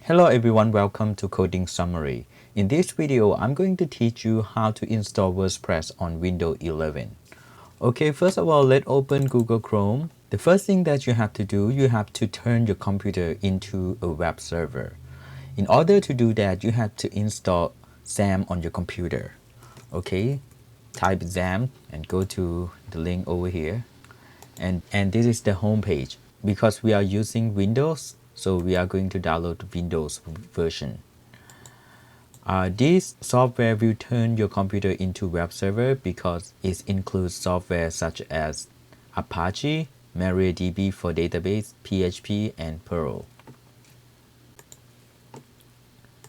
Hello everyone, welcome to Coding Summary. In this video, I'm going to teach you how to install WordPress on Windows 11. Okay, first of all, let's open Google Chrome. The first thing that you have to do, you have to turn your computer into a web server. In order to do that, you have to install Xampp on your computer. Okay, type Xampp and go to the link over here. And this is the home page. Because we are using Windows, so we are going to download the Windows version. This software will turn your computer into web server because it includes software such as Apache, MariaDB for database, PHP, and Perl.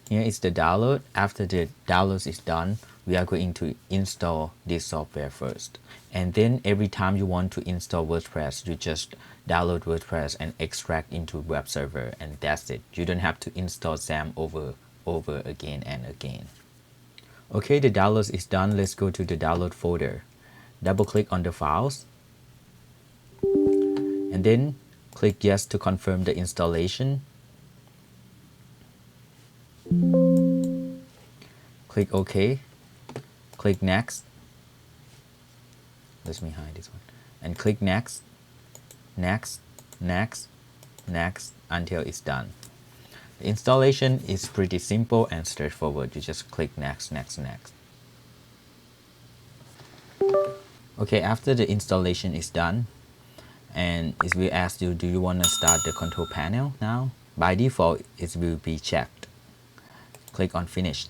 Here is the download. After the download is done, we are going to install this software first. And then every time you want to install WordPress, you just download WordPress and extract into web server, and that's it. You don't have to install Xampp over again and again. Okay, the download is done. Let's go to the download folder. Double click on the files. And then click yes to confirm the installation. Click OK. Click next. Let me hide this one. And click next, next, next, next until it's done. The installation is pretty simple and straightforward. You just click next, next, next. Okay, after the installation is done, and it will ask you, do you want to start the control panel now? By default, it will be checked. Click on finish.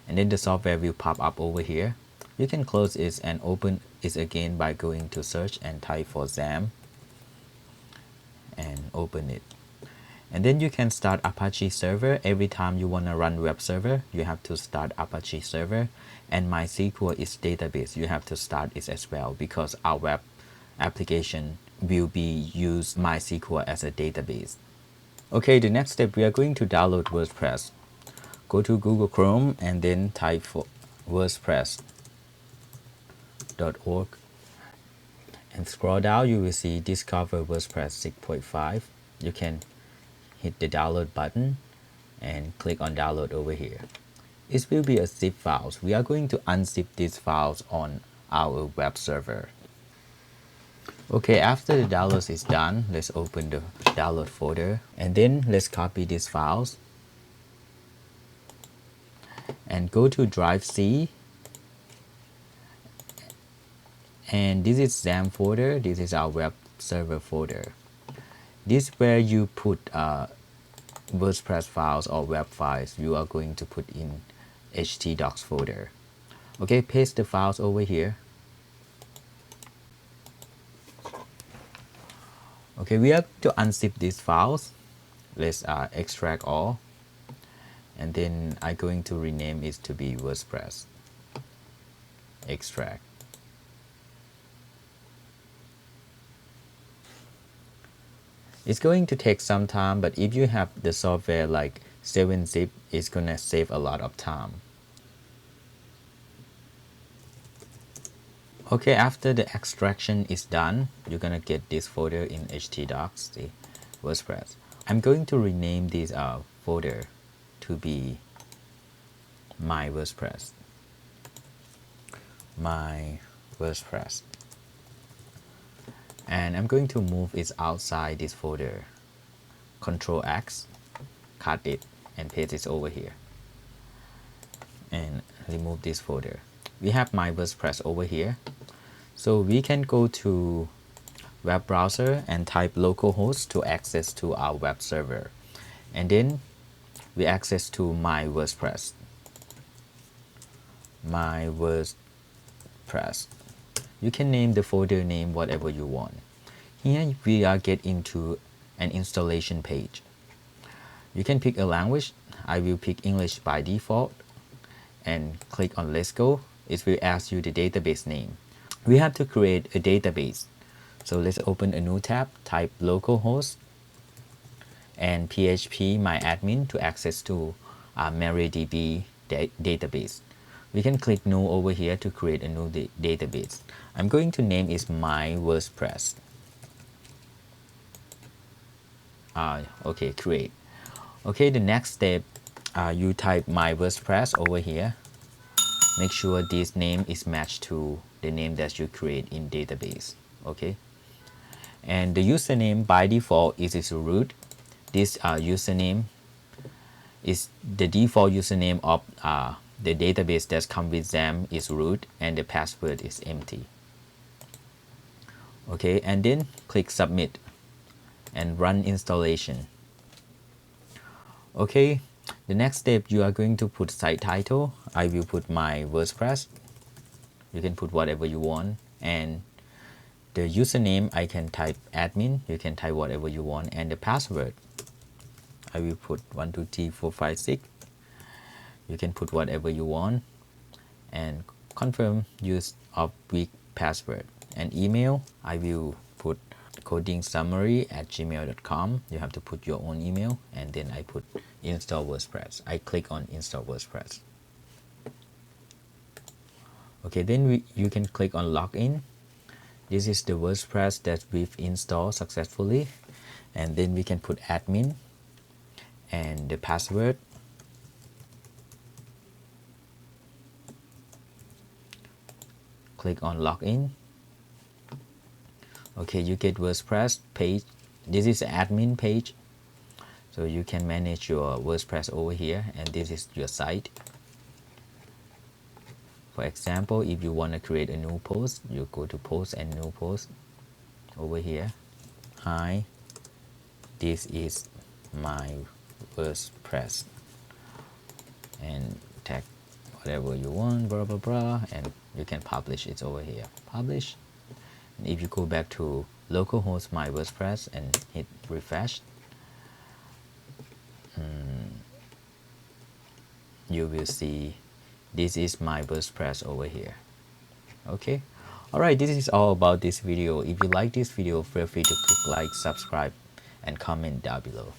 And then the software will pop up over here. You can close it and open it again by going to search and type for Xampp and open it. And then you can start Apache server. Every time you want to run web server, you have to start Apache server. And MySQL is database. You have to start it as well because our web application will be use MySQL as a database. Okay, the next step, we are going to download WordPress. Go to Google Chrome and then type for WordPress.org and scroll down. You will see Discover WordPress 6.5. You can hit the download button and click on download over here. It will be a zip files. We are going to unzip these files on our web server. Okay, after the download is done, let's open the download folder and then let's copy these files and go to drive C, and this is Xampp folder. This is our web server folder. This is where you put WordPress files or web files. You are going to put in htdocs folder. Okay, paste the files over here. Okay, we are to unzip these files. Let's extract all. And then I'm going to rename it to be WordPress. Extract. It's going to take some time, but if you have the software like 7-zip, it's gonna save a lot of time. Okay, after the extraction is done, you're gonna get this folder in htdocs, the WordPress. I'm going to rename this folder to be my WordPress. My WordPress. And I'm going to move it outside this folder. Control X, cut it, and paste it over here. And remove this folder. We have my WordPress over here. So we can go to web browser and type localhost to access to our web server. And then we access to my WordPress. My WordPress. You can name the folder name whatever you want. Here we are get into an installation page. You can pick a language. I will pick English by default and click on Let's Go. It will ask you the database name. We have to create a database. So let's open a new tab, type localhost and PHP myadmin to access to MariaDB database. We can click new over here to create a new database. I'm going to name it my WordPress. Okay, create. Okay, the next step, you type my WordPress over here. Make sure this name is matched to the name that you create in database. Okay, and the username by default is root. This username is the default username of the database that comes with Xampp is root, and the password is empty. Okay, and then click submit and run installation. Okay, the next step, you are going to put site title. I will put my WordPress. You can put whatever you want, and the username I can type admin. You can type whatever you want, and the password I will put 1 2 3 4 5 6. You can put whatever you want, and confirm use of weak password. And email, I will put codingsummary@gmail.com. You have to put your own email, and then I put install WordPress. I click on install WordPress. Okay, then you can click on login. This is the WordPress that we've installed successfully, and then we can put admin and the password. Click on login. Okay, you get WordPress page. This is the admin page, so you can manage your WordPress over here, and this is your site. For example, if you want to create a new post, you go to post and new post over here. Hi, this is my WordPress, and tag whatever you want, blah blah blah, and you can publish it over here. Publish. And if you go back to localhost my WordPress and hit refresh, you will see this is my WordPress over here. Okay, alright, this is all about this video. If you like this video, feel free to click like, subscribe, and comment down below.